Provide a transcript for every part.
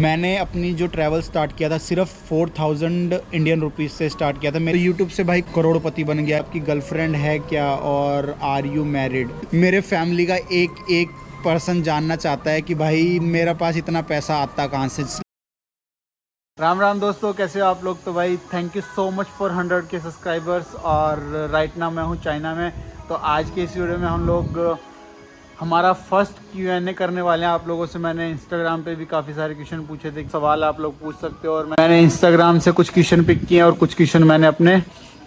मैंने अपनी जो ट्रैवल स्टार्ट किया था सिर्फ 4000 इंडियन रुपीज़ से स्टार्ट किया था। मेरे यूट्यूब से भाई करोड़पति बन गया। आपकी गर्लफ्रेंड है क्या और आर यू मैरिड? मेरे फैमिली का एक एक पर्सन जानना चाहता है कि भाई मेरा पास इतना पैसा आता कहाँ से। राम राम दोस्तों, कैसे हो आप लोग? तो भाई thank you so much for 100 के सब्सक्राइबर्स। और राइट नाउ मैं हूँ चाइना में। तो आज के इस वीडियो में हम लोग हमारा फर्स्ट Q&A करने वाले हैं आप लोगों से। मैंने इंस्टाग्राम पे भी काफ़ी सारे क्वेश्चन पूछे थे, सवाल आप लोग पूछ सकते हो। और मैंने इंस्टाग्राम से कुछ क्वेश्चन पिक किए हैं और कुछ क्वेश्चन मैंने अपने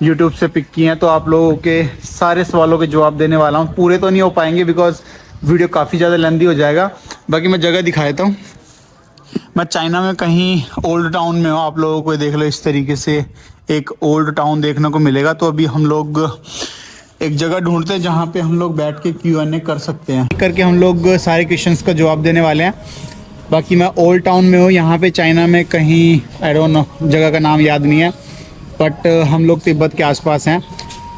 यूट्यूब से पिक किए हैं। तो आप लोगों के सारे सवालों के जवाब देने वाला हूँ। पूरे तो नहीं हो पाएंगे बिकॉज वीडियो काफ़ी ज़्यादा लेंदी हो जाएगा। बाकी मैं जगह दिखा देता हूँ। मैं चाइना में कहीं ओल्ड टाउन में हूँ। आप लोगों को देख लो, इस तरीके से एक ओल्ड टाउन देखने को मिलेगा। तो अभी हम लोग एक जगह ढूंढते हैं जहाँ पे हम लोग बैठ के Q&A कर सकते हैं। करके हम लोग सारे क्वेश्चंस का जवाब देने वाले हैं। बाकी मैं ओल्ड टाउन में हूँ, यहाँ पे चाइना में कहीं, आई डोंट नो, जगह का नाम याद नहीं है, बट हम लोग तिब्बत के आसपास हैं।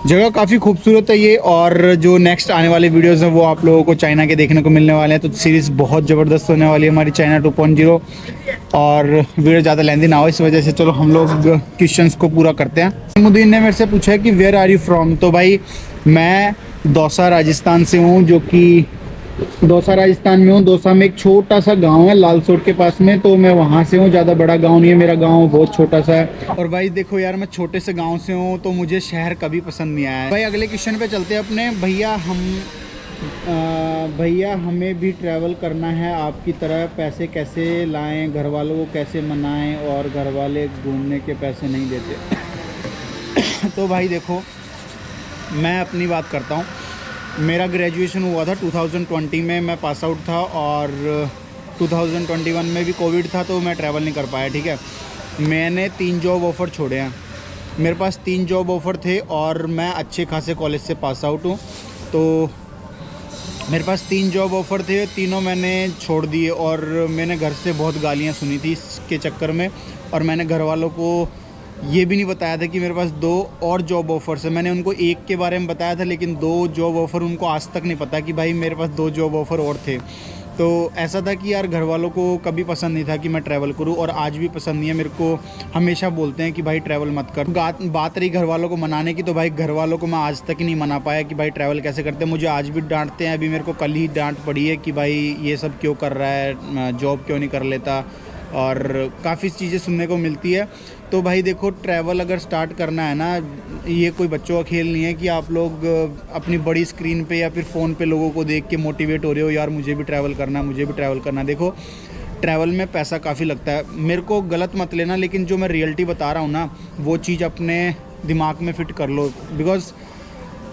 जगह काफ़ी खूबसूरत है ये। और जो नेक्स्ट आने वाले वीडियोस हैं वो आप लोगों को चाइना के देखने को मिलने वाले हैं। तो सीरीज़ बहुत ज़बरदस्त होने वाली है हमारी चाइना 2.0। और वीडियो ज़्यादा लेंदी ना हो इस वजह से चलो हम लोग क्वेश्चंस को पूरा करते हैं। मुद्दीन ने मेरे से पूछा है कि वेयर आर यू फ्रॉम। तो भाई मैं दौसा राजस्थान से हूँ, जो कि दौसा राजस्थान में हूँ। दौसा में एक छोटा सा गांव है लालसोट के पास में, तो मैं वहाँ से हूँ। ज़्यादा बड़ा गांव नहीं है, मेरा गांव बहुत छोटा सा है। और भाई देखो यार, मैं छोटे से गांव से हूँ तो मुझे शहर कभी पसंद नहीं आया है। भाई अगले क्वेश्चन पे चलते हैं अपने। भैया हमें भी ट्रैवल करना है आपकी तरह, पैसे कैसे लाएं, घर वालों को कैसे मनाएं और घर वाले घूमने के पैसे नहीं देते। तो भाई देखो, मैं अपनी बात करता हूँ। मेरा ग्रेजुएशन हुआ था 2020 में, मैं पास आउट था। और 2021 में भी कोविड था तो मैं ट्रैवल नहीं कर पाया। ठीक है, मैंने 3 जॉब ऑफ़र छोड़े हैं। मेरे पास 3 जॉब ऑफ़र थे और मैं अच्छे खासे कॉलेज से पास आउट हूँ। तो मेरे पास 3 जॉब ऑफ़र थे, तीनों मैंने छोड़ दिए। और मैंने घर से बहुत गालियाँ सुनी थी इसके चक्कर में। और मैंने घर वालों को ये भी नहीं बताया था कि मेरे पास 2 और जॉब ऑफ़र्स है। मैंने उनको एक के बारे में बताया था, लेकिन 2 जॉब ऑफ़र उनको आज तक नहीं पता कि भाई मेरे पास 2 जॉब ऑफ़र और थे। तो ऐसा था कि यार घर वालों को कभी पसंद नहीं था कि मैं ट्रैवल करूं, और आज भी पसंद नहीं है। मेरे को हमेशा बोलते हैं कि भाई ट्रैवल मत कर। बात रही घर वालों को मनाने की, तो भाई घर वालों को मैं आज तक ही नहीं मना पाया कि भाई ट्रैवल कैसे करते हैं। मुझे आज भी डांटते हैं। अभी मेरे को कल ही डांट पड़ी है कि भाई ये सब क्यों कर रहा है, जॉब क्यों नहीं कर लेता, और काफ़ी चीज़ें सुनने को मिलती है। तो भाई देखो, ट्रैवल अगर स्टार्ट करना है ना, ये कोई बच्चों का खेल नहीं है कि आप लोग अपनी बड़ी स्क्रीन पे या फिर फ़ोन पे लोगों को देख के मोटिवेट हो रहे हो, यार मुझे भी ट्रैवल करना है, मुझे भी ट्रैवल करना है। देखो, ट्रैवल में पैसा काफ़ी लगता है। मेरे को गलत मत लेना, लेकिन जो मैं रियलिटी बता रहा हूँ ना, वो चीज़ अपने दिमाग में फ़िट कर लो। बिकॉज़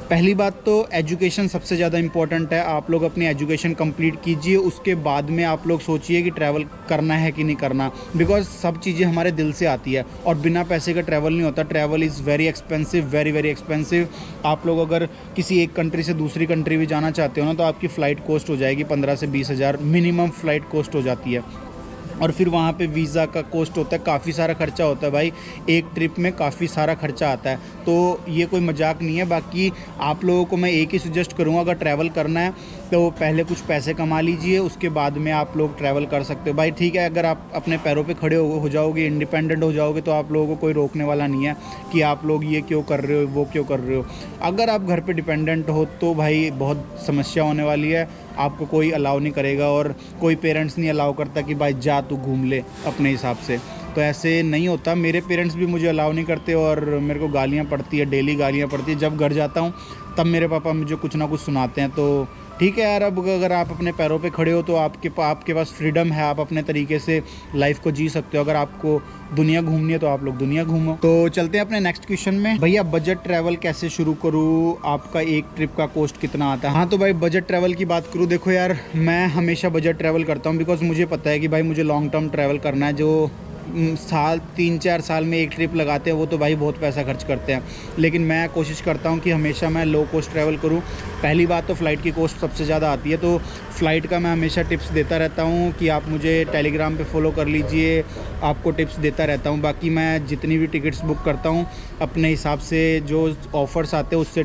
पहली बात तो एजुकेशन सबसे ज़्यादा इम्पॉर्टेंट है। आप लोग अपनी एजुकेशन कंप्लीट कीजिए, उसके बाद में आप लोग सोचिए कि ट्रैवल करना है कि नहीं करना। बिकॉज सब चीज़ें हमारे दिल से आती है और बिना पैसे का ट्रैवल नहीं होता। Travel is very expensive, very very expensive. आप लोग अगर किसी एक कंट्री से दूसरी कंट्री भी जाना चाहते हो ना, तो आपकी फ़्लाइट कॉस्ट हो जाएगी 15 से 20 हज़ार मिनिमम फ़्लाइट कॉस्ट हो जाती है। और फिर वहाँ पे वीज़ा का कॉस्ट होता है, काफ़ी सारा खर्चा होता है भाई। एक ट्रिप में काफ़ी सारा खर्चा आता है, तो ये कोई मजाक नहीं है। बाकी आप लोगों को मैं एक ही सजेस्ट करूँगा, अगर ट्रैवल करना है तो पहले कुछ पैसे कमा लीजिए, उसके बाद में आप लोग ट्रैवल कर सकते हो। भाई ठीक है, अगर आप अपने पैरों पे खड़े हो जाओगे, इंडिपेंडेंट हो जाओगे, तो आप लोगों को कोई रोकने वाला नहीं है कि आप लोग ये क्यों कर रहे हो, वो क्यों कर रहे हो। अगर आप घर पे डिपेंडेंट हो तो भाई बहुत समस्या होने वाली है। आपको कोई अलाउ नहीं करेगा, और कोई पेरेंट्स नहीं अलाउ करता कि भाई जा तू घूम ले अपने हिसाब से। तो ऐसे नहीं होता। मेरे पेरेंट्स भी मुझे अलाउ नहीं करते और मेरे को गालियाँ पड़ती है, डेली गालियाँ पड़ती है। जब घर जाता हूँ तब मेरे पापा मुझे कुछ ना कुछ सुनाते हैं। तो ठीक है यार, अब अगर आप अपने पैरों पे खड़े हो तो आपके पास फ्रीडम है, आप अपने तरीके से लाइफ को जी सकते हो। अगर आपको दुनिया घूमनी है तो आप लोग दुनिया घूमो। तो चलते हैं अपने नेक्स्ट क्वेश्चन में। भैया बजट ट्रैवल कैसे शुरू करूँ, आपका एक ट्रिप का कॉस्ट कितना आता है? हाँ, तो भाई बजट ट्रैवल की बात करूँ, देखो यार, मैं हमेशा बजट ट्रैवल करता हूँ। बिकॉज मुझे पता है कि भाई मुझे लॉन्ग टर्म ट्रैवल करना है। जो साल 3-4 साल में एक ट्रिप लगाते हैं वो तो भाई बहुत पैसा खर्च करते हैं। लेकिन मैं कोशिश करता हूँ कि हमेशा मैं लो कॉस्ट ट्रैवल करूँ। पहली बात तो फ़्लाइट की कॉस्ट सबसे ज़्यादा आती है, तो फ़्लाइट का मैं हमेशा टिप्स देता रहता हूँ कि आप मुझे टेलीग्राम पे फॉलो कर लीजिए, आपको टिप्स देता रहता हूँ। बाकी मैं जितनी भी टिकट्स बुक करता हूँ अपने हिसाब से, जो ऑफ़र्स आते हैं उससे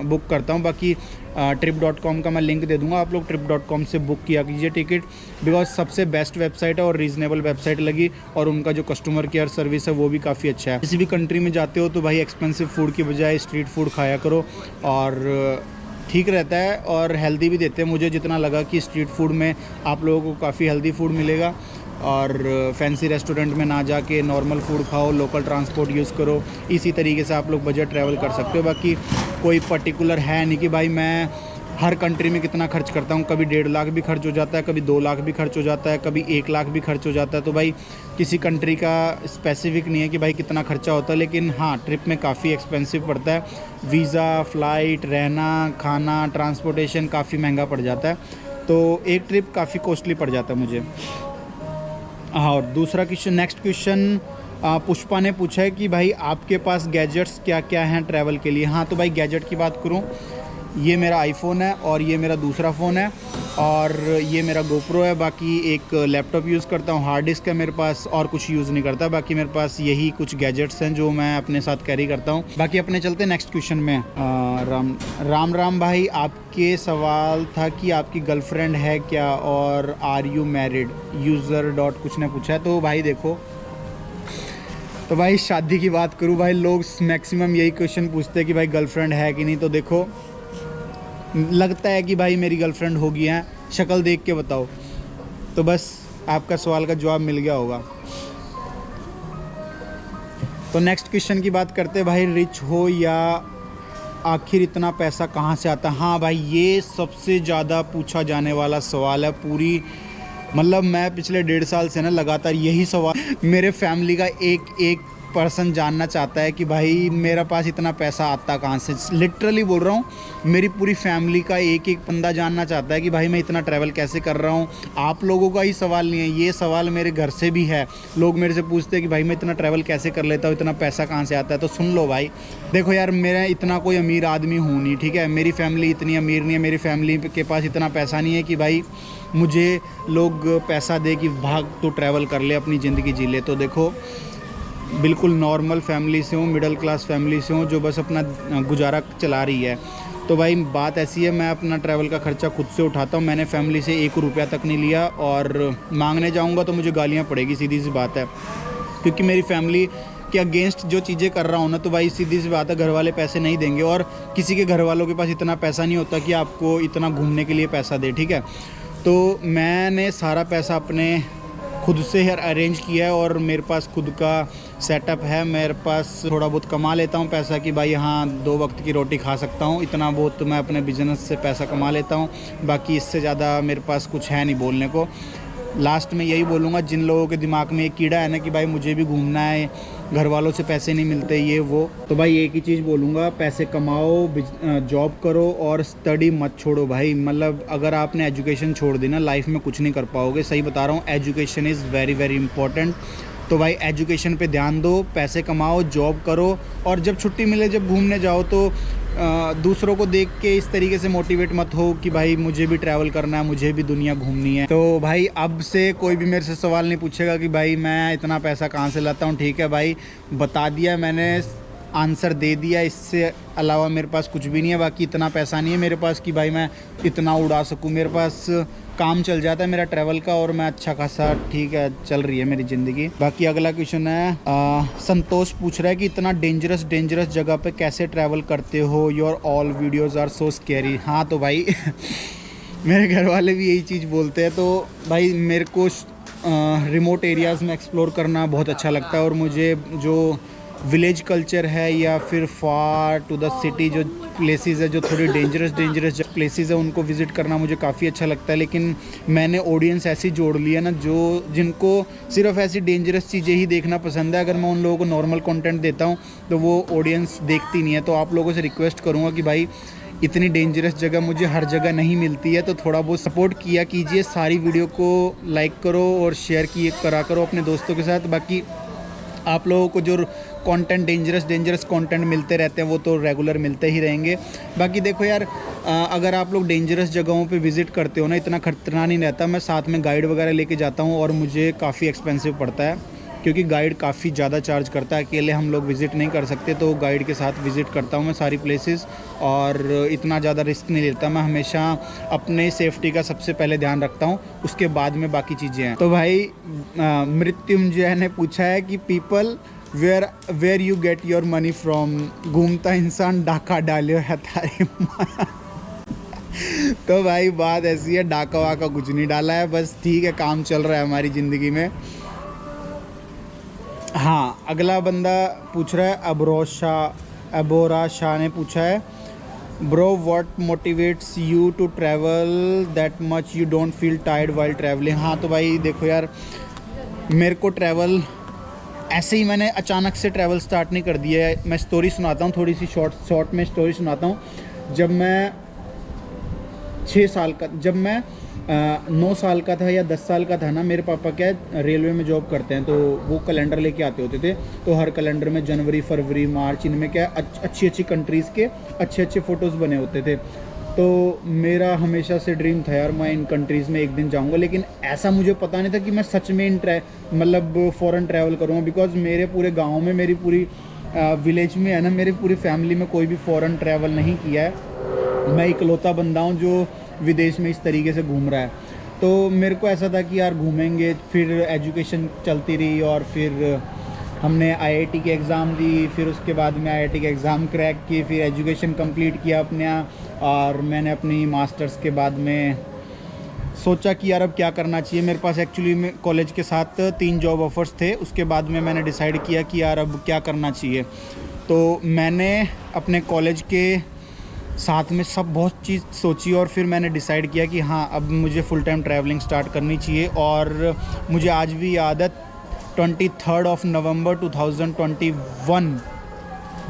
बुक करता हूँ। बाकी trip.com का मैं लिंक दे दूंगा, आप लोग trip.com से बुक किया कीजिए टिकट, बिकॉज सबसे बेस्ट वेबसाइट है और रीज़नेबल वेबसाइट लगी, और उनका जो कस्टमर केयर सर्विस है वो भी काफ़ी अच्छा है। किसी भी कंट्री में जाते हो तो भाई एक्सपेंसिव फूड की बजाय स्ट्रीट फूड खाया करो, और ठीक रहता है और हेल्दी भी देते हैं। मुझे जितना लगा कि स्ट्रीट फूड में आप लोगों को काफ़ी हेल्दी फूड मिलेगा, और फैंसी रेस्टोरेंट में ना जाके नॉर्मल फूड खाओ, लोकल ट्रांसपोर्ट यूज़ करो, इसी तरीके से आप लोग बजट ट्रैवल कर सकते हो। बाकी कोई पर्टिकुलर है नहीं कि भाई मैं हर कंट्री में कितना खर्च करता हूँ, कभी 1.5 लाख भी खर्च हो जाता है, कभी 2 लाख भी खर्च हो जाता है, कभी 1 लाख भी खर्च हो जाता है। तो भाई किसी कंट्री का स्पेसिफिक नहीं है कि भाई कितना खर्चा होता है, लेकिन हाँ ट्रिप में काफ़ी एक्सपेंसिव पड़ता है। वीज़ा, फ़्लाइट, रहना, खाना, ट्रांसपोर्टेशन काफ़ी महंगा पड़ जाता है, तो एक ट्रिप काफ़ी कॉस्टली पड़ जाता है मुझे। हाँ, और दूसरा क्वेश्चन, नेक्स्ट क्वेश्चन पुष्पा ने पूछा है कि भाई आपके पास गैजेट्स क्या क्या हैं ट्रैवल के लिए। हाँ, तो भाई गैजेट की बात करूँ, ये मेरा आईफोन है और ये मेरा दूसरा फ़ोन है और ये मेरा गोप्रो है। बाकी एक लैपटॉप यूज़ करता हूँ, हार्ड डिस्क है मेरे पास, और कुछ यूज़ नहीं करता। बाकी मेरे पास यही कुछ गैजेट्स हैं जो मैं अपने साथ कैरी करता हूँ। बाकी अपने चलते नेक्स्ट क्वेश्चन में। राम भाई, आपके सवाल था कि आपकी गर्लफ्रेंड है क्या और are you married, user dot कुछ ने पूछा है। तो भाई देखो, तो भाई शादी की बात करूँ भाई, लोग मैक्सिमम यही क्वेश्चन पूछते हैं कि भाई गर्लफ्रेंड है कि नहीं। तो देखो, लगता है कि भाई मेरी गर्लफ्रेंड होगी है, शक्ल देख के बताओ। तो बस आपका सवाल का जवाब मिल गया होगा। तो नेक्स्ट क्वेश्चन की बात करते हैं भाई, रिच हो या आखिर इतना पैसा कहाँ से आता है। हाँ भाई, ये सबसे ज़्यादा पूछा जाने वाला सवाल है पूरी, मतलब मैं पिछले 1.5 साल से ना लगातार यही सवाल मेरे फैमिली का एक पर्सन जानना चाहता है कि भाई मेरा पास इतना पैसा आता कहाँ से। लिटरली बोल रहा हूँ, मेरी पूरी फैमिली का एक बंदा जानना चाहता है कि भाई मैं इतना ट्रैवल कैसे कर रहा हूँ। आप लोगों का ही सवाल नहीं है, ये सवाल मेरे घर से भी है। लोग मेरे से पूछते हैं कि भाई मैं इतना ट्रैवल कैसे कर लेता हूँ, इतना पैसा कहाँ से आता है। तो सुन लो भाई, देखो यार, मेरा इतना कोई अमीर आदमी हूँ नहीं, ठीक है, मेरी फैमिली इतनी अमीर नहीं है, मेरी फैमिली के पास इतना पैसा नहीं है कि भाई मुझे लोग पैसा दे कि भाग तो ट्रैवल कर ले, अपनी ज़िंदगी जी ले। तो देखो, बिल्कुल नॉर्मल फैमिली से हूँ, मिडिल क्लास फैमिली से हूँ, जो बस अपना गुजारा चला रही है। तो भाई बात ऐसी है, मैं अपना ट्रैवल का खर्चा खुद से उठाता हूँ। मैंने फैमिली से 1 रुपया तक नहीं लिया, और मांगने जाऊँगा तो मुझे गालियाँ पड़ेगी, सीधी सी बात है। क्योंकि मेरी फैमिली के अगेंस्ट जो चीज़ें कर रहा हूँ ना, तो भाई सीधी सी बात है, घर वाले पैसे नहीं देंगे, और किसी के घर वालों के पास इतना पैसा नहीं होता कि आपको इतना घूमने के लिए पैसा दे, ठीक है। तो मैंने सारा पैसा अपने खुद से ही अरेंज किया है, और मेरे पास खुद का सेटअप है। मेरे पास थोड़ा बहुत कमा लेता हूँ पैसा कि भाई हाँ 2 वक्त की रोटी खा सकता हूँ, इतना बहुत तो मैं अपने बिजनेस से पैसा कमा लेता हूँ। बाकी इससे ज़्यादा मेरे पास कुछ है नहीं बोलने को। लास्ट में यही बोलूँगा, जिन लोगों के दिमाग में एक कीड़ा है ना कि भाई मुझे भी घूमना है, घर वालों से पैसे नहीं मिलते, ये वो, तो भाई एक ही चीज़ बोलूँगा, पैसे कमाओ, जॉब करो और स्टडी मत छोड़ो भाई। मतलब अगर आपने एजुकेशन छोड़ दी ना, लाइफ में कुछ नहीं कर पाओगे, सही बता रहा हूँ। Education is very very important. तो भाई एजुकेशन पे ध्यान दो, पैसे कमाओ, जॉब करो, और जब छुट्टी मिले, जब घूमने जाओ तो दूसरों को देख के इस तरीके से मोटिवेट मत हो कि भाई मुझे भी ट्रैवल करना है, मुझे भी दुनिया घूमनी है। तो भाई अब से कोई भी मेरे से सवाल नहीं पूछेगा कि भाई मैं इतना पैसा कहाँ से लाता हूँ, ठीक है भाई, बता दिया मैंने, आंसर दे दिया, इससे अलावा मेरे पास कुछ भी नहीं है। बाकी इतना पैसा नहीं है मेरे पास कि भाई मैं इतना उड़ा सकूं। मेरे पास काम चल जाता है मेरा ट्रैवल का, और मैं अच्छा खासा, ठीक है, चल रही है मेरी ज़िंदगी। बाकी अगला क्वेश्चन है, संतोष पूछ रहा है कि इतना डेंजरस जगह पे कैसे ट्रैवल करते हो, your all videos are so scary. हाँ तो भाई मेरे घर वाले भी यही चीज़ बोलते हैं। तो भाई मेरे को रिमोट एरियाज़ में एक्सप्लोर करना बहुत अच्छा लगता है, और मुझे जो विलेज कल्चर है या फिर फार टू द सिटी जो प्लेसेस है, जो थोड़ी डेंजरस प्लेसेस है, उनको विज़िट करना मुझे काफ़ी अच्छा लगता है। लेकिन मैंने ऑडियंस ऐसी जोड़ ली है ना, जो जिनको सिर्फ ऐसी डेंजरस चीज़ें ही देखना पसंद है। अगर मैं उन लोगों को नॉर्मल कंटेंट देता हूँ तो वो ऑडियंस देखती नहीं है। तो आप लोगों से रिक्वेस्ट करूँगा कि भाई इतनी डेंजरस जगह मुझे हर जगह नहीं मिलती है, तो थोड़ा बहुत सपोर्ट किया कीजिए। सारी वीडियो को लाइक करो और शेयर करा करो अपने दोस्तों के साथ। बाकी आप लोगों को जो कंटेंट डेंजरस कंटेंट मिलते रहते हैं वो तो रेगुलर मिलते ही रहेंगे। बाकी देखो यार, अगर आप लोग डेंजरस जगहों पे विज़िट करते हो ना, इतना खतरा नहीं रहता। मैं साथ में गाइड वगैरह लेके जाता हूँ और मुझे काफ़ी एक्सपेंसिव पड़ता है। क्योंकि गाइड काफ़ी ज़्यादा चार्ज करता है, अकेले हम लोग विज़िट नहीं कर सकते, तो गाइड के साथ विज़िट करता हूँ मैं सारी प्लेसेस और इतना ज़्यादा रिस्क नहीं लेता। मैं हमेशा अपने सेफ्टी का सबसे पहले ध्यान रखता हूँ, उसके बाद में बाकी चीज़ें हैं। तो भाई मृत्युंजय ने पूछा है कि people where you get your money from, घूमता इंसान डाका डालियो है तारी तो भाई बात ऐसी है, डाका वाका कुछ नहीं डाला है, बस ठीक है काम चल रहा है हमारी ज़िंदगी में। हाँ, अगला बंदा पूछ रहा है, अबोरा शाह ने पूछा है, bro what motivates you to travel that much you don't feel tired while travelling. हाँ तो भाई देखो यार, मेरे को ट्रैवल ऐसे ही मैंने अचानक से ट्रैवल स्टार्ट नहीं कर दिया है। मैं स्टोरी सुनाता हूँ, थोड़ी सी शॉर्ट में स्टोरी सुनाता हूँ। जब मैं 9 साल का था या 10 साल का था ना, मेरे पापा क्या है रेलवे में जॉब करते हैं, तो वो कैलेंडर लेके आते होते थे। तो हर कैलेंडर में जनवरी, फरवरी, मार्च, इनमें क्या अच्छी कंट्रीज़ के अच्छे फ़ोटोज़ बने होते थे। तो मेरा हमेशा से ड्रीम था यार मैं इन कंट्रीज़ में एक दिन जाऊंगा, लेकिन ऐसा मुझे पता नहीं था कि मैं सच में मतलब फ़ॉरेन ट्रैवल करूँगा। बिकॉज़ मेरे पूरे गाँव में, मेरी पूरी विलेज में है ना, मेरी पूरी फैमिली में कोई भी फ़ॉरेन ट्रैवल नहीं किया है। मैं इकलौता बंदा हूँ जो विदेश में इस तरीके से घूम रहा है। तो मेरे को ऐसा था कि यार घूमेंगे, फिर एजुकेशन चलती रही और फिर हमने आईआईटी की एग्ज़ाम दी, फिर उसके बाद में आईआईटी के एग्ज़ाम क्रैक किए, फिर एजुकेशन कंप्लीट किया अपने, और मैंने अपनी मास्टर्स के बाद में सोचा कि यार अब क्या करना चाहिए। मेरे पास एक्चुअली में कॉलेज के साथ 3 जॉब ऑफ़र्स थे। उसके बाद में मैंने डिसाइड किया कि यार अब क्या करना चाहिए। तो मैंने अपने कॉलेज के साथ में सब बहुत चीज़ सोची और फिर मैंने डिसाइड किया कि हाँ अब मुझे फुल टाइम ट्रैवलिंग स्टार्ट करनी चाहिए। और मुझे आज भी याद है 23 नवंबर 2021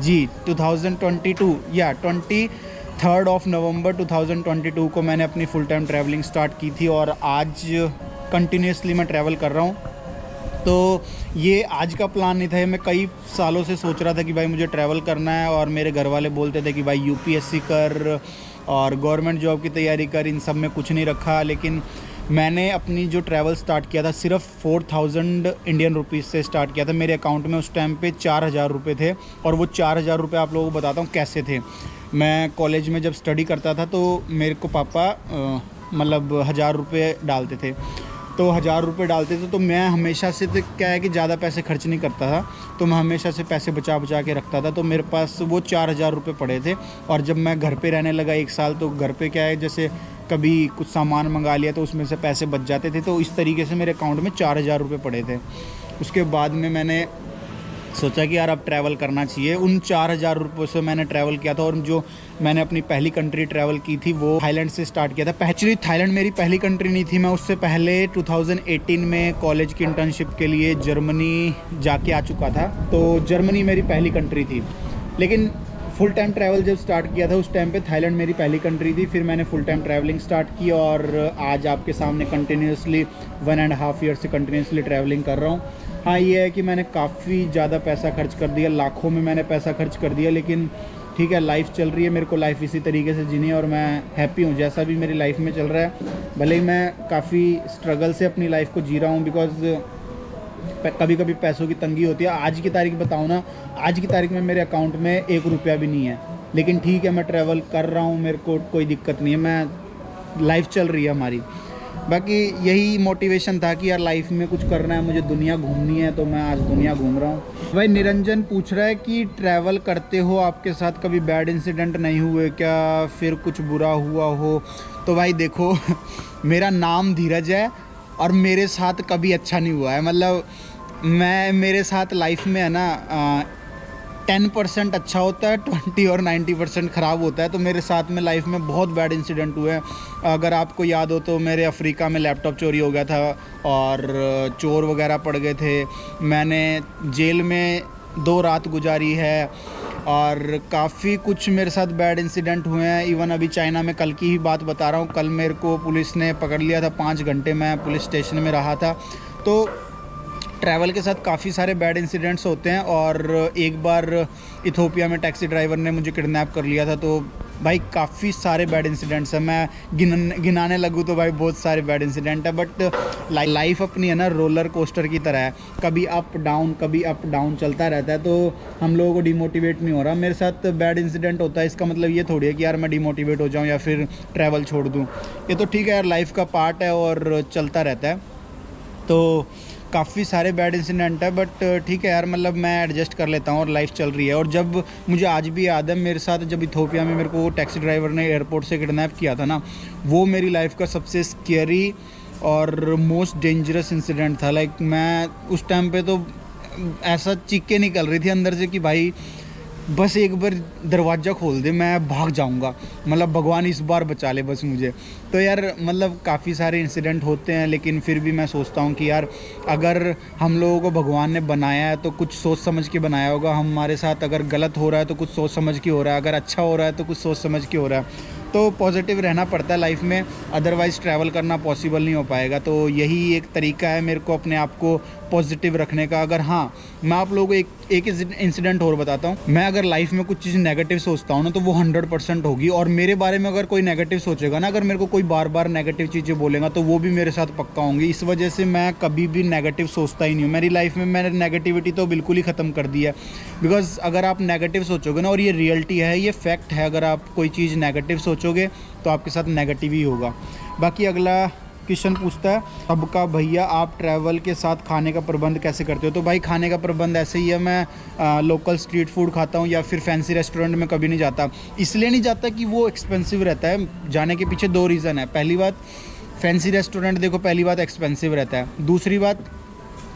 जी 2022 या 23 नवंबर 2022 को मैंने अपनी फुल टाइम ट्रैवलिंग स्टार्ट की थी और आज कंटिन्यूसली मैं ट्रैवल कर रहा हूँ। तो ये आज का प्लान नहीं था, मैं कई सालों से सोच रहा था कि भाई मुझे ट्रैवल करना है, और मेरे घर वाले बोलते थे कि भाई यूपीएससी कर और गवर्नमेंट जॉब की तैयारी कर, इन सब में कुछ नहीं रखा। लेकिन मैंने अपनी जो ट्रैवल स्टार्ट किया था सिर्फ 4000 इंडियन रुपीज़ से स्टार्ट किया था। मेरे अकाउंट में उस टाइम पे 4000 रुपये थे, और वो 4000 रुपये आप लोगों को बताता हूँ कैसे थे। मैं कॉलेज में जब स्टडी करता था तो मेरे को पापा मतलब 1000 रुपये डालते थे, तो 1000 रुपये डालते थे। तो मैं हमेशा से तो क्या है कि ज़्यादा पैसे खर्च नहीं करता था, तो मैं हमेशा से पैसे बचा के रखता था। तो मेरे पास वो 4000 रुपये पड़े थे। और जब मैं घर पे रहने लगा 1 साल, तो घर पे क्या है जैसे कभी कुछ सामान मंगा लिया तो उसमें से पैसे बच जाते थे। तो इस तरीके से मेरे अकाउंट में 4000 रुपये पड़े थे। उसके बाद में मैंने सोचा कि यार अब ट्रैवल करना चाहिए। उन 4000 रुपये से मैंने ट्रैवल किया था, और जो मैंने अपनी पहली कंट्री ट्रैवल की थी वो थाईलैंड से स्टार्ट किया था। एक्चुअली थाईलैंड मेरी पहली कंट्री नहीं थी, मैं उससे पहले 2018 में कॉलेज की इंटर्नशिप के लिए जर्मनी जाके आ चुका था। तो जर्मनी मेरी पहली कंट्री थी, लेकिन फुल टाइम ट्रैवल जब स्टार्ट किया था उस टाइम पे थाईलैंड मेरी पहली कंट्री थी। फिर मैंने फुल टाइम ट्रैवलिंग स्टार्ट की, और आज आपके सामने कंटिन्यूसली 1.5 ईयर से कंटिन्यूसली ट्रैवलिंग कर रहा हूँ। हाँ ये है कि मैंने काफ़ी ज़्यादा पैसा खर्च कर दिया, लाखों में मैंने पैसा खर्च कर दिया, लेकिन ठीक है लाइफ चल रही है। मेरे को लाइफ इसी तरीके से जीनी है और मैं हैप्पी हूँ जैसा भी मेरी लाइफ में चल रहा है। भले ही मैं काफ़ी स्ट्रगल से अपनी लाइफ को जी रहा हूँ, बिकॉज़ कभी कभी पैसों की तंगी होती है। आज की तारीख बताऊँ ना, आज की तारीख में मेरे अकाउंट में 1 रुपया भी नहीं है, लेकिन ठीक है मैं ट्रैवल कर रहा हूँ, मेरे को कोई दिक्कत नहीं है, मैं लाइफ चल रही है हमारी। बाकी यही मोटिवेशन था कि यार लाइफ में कुछ करना है, मुझे दुनिया घूमनी है, तो मैं आज दुनिया घूम रहा हूँ। भाई निरंजन पूछ रहा है कि ट्रैवल करते हो आपके साथ कभी बैड इंसिडेंट नहीं हुए क्या, फिर कुछ बुरा हुआ हो? तो भाई देखो मेरा नाम धीरज है और मेरे साथ कभी अच्छा नहीं हुआ है। मतलब मेरे साथ लाइफ में है ना 10% अच्छा होता है, 20 और 90% ख़राब होता है। तो मेरे साथ में लाइफ में बहुत बैड इंसिडेंट हुए हैं। अगर आपको याद हो तो मेरे अफ्रीका में लैपटॉप चोरी हो गया था और चोर वगैरह पड़ गए थे। मैंने जेल में 2 रात गुजारी है, और काफ़ी कुछ मेरे साथ बैड इंसिडेंट हुए हैं। इवन अभी चाइना में कल की ही बात बता रहा हूँ, कल मेरे को पुलिस ने पकड़ लिया था, 5 घंटे मैं पुलिस स्टेशन में रहा था। तो ट्रैवल के साथ काफ़ी सारे बैड इंसिडेंट्स होते हैं। और एक बार इथोपिया में टैक्सी ड्राइवर ने मुझे किडनैप कर लिया था, तो भाई काफ़ी सारे बैड इंसिडेंट्स हैं, मैं गिनाने लगूँ तो भाई बहुत सारे बैड इंसिडेंट है। बट लाइफ अपनी है ना रोलर कोस्टर की तरह है, कभी अप डाउन चलता रहता है। तो हम लोगों को डिमोटिवेट नहीं हो रहा। मेरे साथ बैड इंसिडेंट होता है, इसका मतलब ये थोड़ी है कि यार मैं डिमोटिवेट हो जाऊँ या फिर ट्रैवल छोड़ दूँ। ये तो ठीक है यार, लाइफ का पार्ट है और चलता रहता है। तो काफ़ी सारे बैड इंसिडेंट है, बट ठीक है यार, मतलब मैं एडजस्ट कर लेता हूँ और लाइफ चल रही है। और जब मुझे आज भी याद है, मेरे साथ जब इथोपिया में मेरे को टैक्सी ड्राइवर ने एयरपोर्ट से किडनैप किया था ना, वो मेरी लाइफ का सबसे स्केरी और मोस्ट डेंजरस इंसिडेंट था। लाइक मैं उस टाइम पे तो ऐसा चीखें निकल रही थी अंदर से कि भाई बस एक बार दरवाज़ा खोल दे, मैं भाग जाऊंगा, मतलब भगवान इस बार बचा ले बस मुझे। तो यार मतलब काफ़ी सारे इंसिडेंट होते हैं, लेकिन फिर भी मैं सोचता हूँ कि यार अगर हम लोगों को भगवान ने बनाया है तो कुछ सोच समझ के बनाया होगा। हमारे साथ अगर गलत हो रहा है तो कुछ सोच समझ के हो रहा है, अगर अच्छा हो रहा है तो कुछ सोच समझ के हो रहा है। तो पॉजिटिव रहना पड़ता है लाइफ में, अदरवाइज़ ट्रैवल करना पॉसिबल नहीं हो पाएगा। तो यही एक तरीका है मेरे को अपने आप को पॉजिटिव रखने का। अगर हाँ, मैं आप लोगों को एक इंसिडेंट और बताता हूँ। मैं अगर लाइफ में कुछ चीज़ नेगेटिव सोचता हूँ ना, तो वो 100% होगी। और मेरे बारे में अगर कोई नेगेटिव सोचेगा ना, अगर मेरे को कोई बार बार नेगेटिव चीज़ें बोलेगा, तो वो भी मेरे साथ पक्का होंगी। इस वजह से मैं कभी भी नेगेटिव सोचता ही नहीं हूँ। मेरी लाइफ में मैंने नेगेटिविटी तो बिल्कुल ही ख़त्म कर दी है। बिकॉज अगर आप नेगेटिव सोचोगे ना, और ये रियलिटी है, ये फैक्ट है, अगर आप कोई चीज़ नेगेटिव सोचोगे तो आपके साथ नेगेटिव ही होगा। बाकी अगला क्वेश्चन पूछता है सबका, भैया आप ट्रैवल के साथ खाने का प्रबंध कैसे करते हो? तो भाई खाने का प्रबंध ऐसे ही है, मैं लोकल स्ट्रीट फूड खाता हूँ या फिर फैंसी रेस्टोरेंट में कभी नहीं जाता। इसलिए नहीं जाता कि वो एक्सपेंसिव रहता है, जाने के पीछे 2 रीज़न है। पहली बात, फैंसी रेस्टोरेंट देखो, पहली बात एक्सपेंसिव रहता है। दूसरी बात,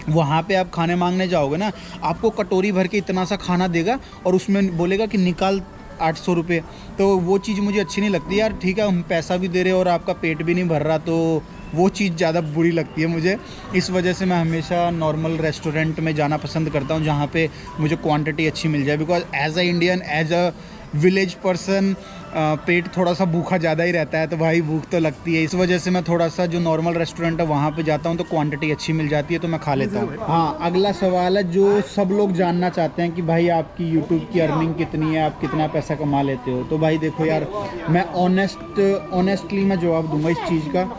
वहाँ पे आप खाने मांगने जाओगे ना, आपको कटोरी भर के इतना सा खाना देगा और उसमें बोलेगा कि निकाल 800 रुपये। तो वो चीज़ मुझे अच्छी नहीं लगती यार। ठीक है, हम पैसा भी दे रहे और आपका पेट भी नहीं भर रहा, तो वो चीज़ ज़्यादा बुरी लगती है मुझे। इस वजह से मैं हमेशा नॉर्मल रेस्टोरेंट में जाना पसंद करता हूँ, जहाँ पे मुझे क्वांटिटी अच्छी मिल जाए। Because as a Indian, as a village person, पेट थोड़ा सा भूखा ज़्यादा ही रहता है, तो भाई भूख तो लगती है। इस वजह से मैं थोड़ा सा जो नॉर्मल रेस्टोरेंट है वहाँ पे जाता हूँ, तो क्वांटिटी अच्छी मिल जाती है, तो मैं खा लेता हूँ। हाँ, अगला सवाल है जो सब लोग जानना चाहते हैं कि भाई आपकी यूट्यूब की अर्निंग कितनी है, आप कितना पैसा कमा लेते हो? तो भाई देखो यार, मैं ऑनेस्टली मैं जवाब दूंगा इस चीज़ का।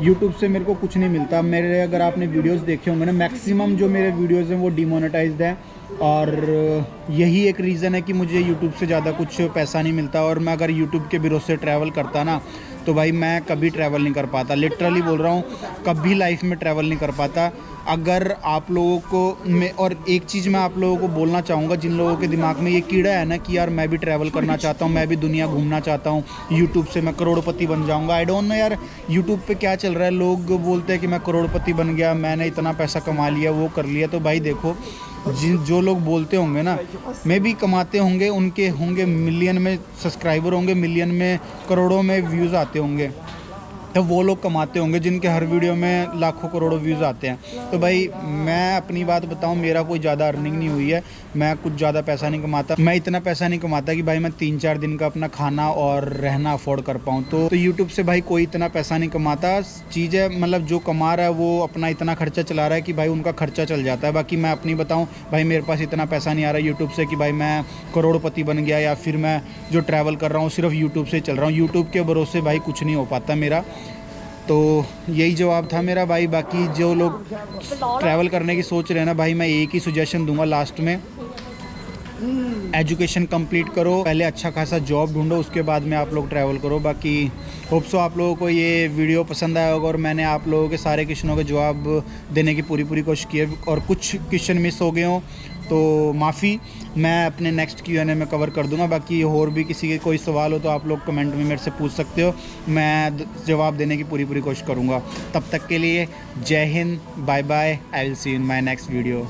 यूट्यूब से मेरे को कुछ नहीं मिलता। मेरे, अगर आपने वीडियोस देखे होंगे ना, मैक्सिमम जो मेरे वीडियोस हैं वो डिमोनेटाइज्ड है, और यही एक रीज़न है कि मुझे यूट्यूब से ज़्यादा कुछ पैसा नहीं मिलता। और मैं अगर यूट्यूब के भरोसे ट्रैवल करता ना, तो भाई मैं कभी ट्रैवल नहीं कर पाता। लिटरली बोल रहा हूँ, कभी लाइफ में ट्रैवल नहीं कर पाता। अगर आप लोगों को मैं, और एक चीज़ मैं आप लोगों को बोलना चाहूँगा, जिन लोगों के दिमाग में ये कीड़ा है ना कि यार मैं भी ट्रैवल करना चाहता हूँ, मैं भी दुनिया घूमना चाहता हूँ, यूट्यूब से मैं करोड़पति बन जाऊँगा। आई डोंट नो यार यूट्यूब पे क्या चल रहा है। लोग बोलते हैं कि मैं करोड़पति बन गया, मैंने इतना पैसा कमा लिया, वो कर लिया। तो भाई देखो, जो लोग बोलते होंगे ना, मैं भी कमाते होंगे, उनके होंगे मिलियन में सब्सक्राइबर होंगे, मिलियन में, करोड़ों में व्यूज़ आते होंगे, तो वो लोग कमाते होंगे जिनके हर वीडियो में लाखों करोड़ों व्यूज़ आते हैं। तो भाई मैं अपनी बात बताऊं, मेरा कोई ज़्यादा अर्निंग नहीं हुई है, मैं कुछ ज़्यादा पैसा नहीं कमाता। मैं इतना पैसा नहीं कमाता कि भाई मैं 3-4 दिन का अपना खाना और रहना अफोर्ड कर पाऊँ। तो यूट्यूब से भाई कोई इतना पैसा नहीं कमाता। चीज़ है, मतलब जो कमा रहा है वो अपना इतना खर्चा चला रहा है कि भाई उनका खर्चा चल जाता है। बाकी मैं अपनी बताऊँ भाई, मेरे पास इतना पैसा नहीं आ रहा यूट्यूब से कि भाई मैं करोड़पति बन गया, या फिर मैं जो ट्रैवल कर रहा हूँ सिर्फ यूट्यूब से चल रहा हूँ। यूट्यूब के भरोसे भाई कुछ नहीं हो पाता मेरा। तो यही जवाब था मेरा भाई। बाकी जो लोग ट्रैवल करने की सोच रहे हैं ना भाई, मैं एक ही सुजेशन दूंगा लास्ट में, एजुकेशन कंप्लीट करो, पहले अच्छा खासा जॉब ढूंढो, उसके बाद में आप लोग ट्रैवल करो। बाकी होप सो आप लोगों को ये वीडियो पसंद आया होगा, और मैंने आप लोगों के सारे क्वेश्चनों के जवाब देने की पूरी कोशिश की है, और कुछ क्वेश्चन मिस हो गए हों तो माफ़ी, मैं अपने नेक्स्ट Q&A में कवर कर दूंगा। बाकी और भी किसी के कोई सवाल हो तो आप लोग कमेंट में मेरे से पूछ सकते हो, मैं जवाब देने की पूरी कोशिश करूंगा। तब तक के लिए Jai Hind, bye bye, I will see you in my next video.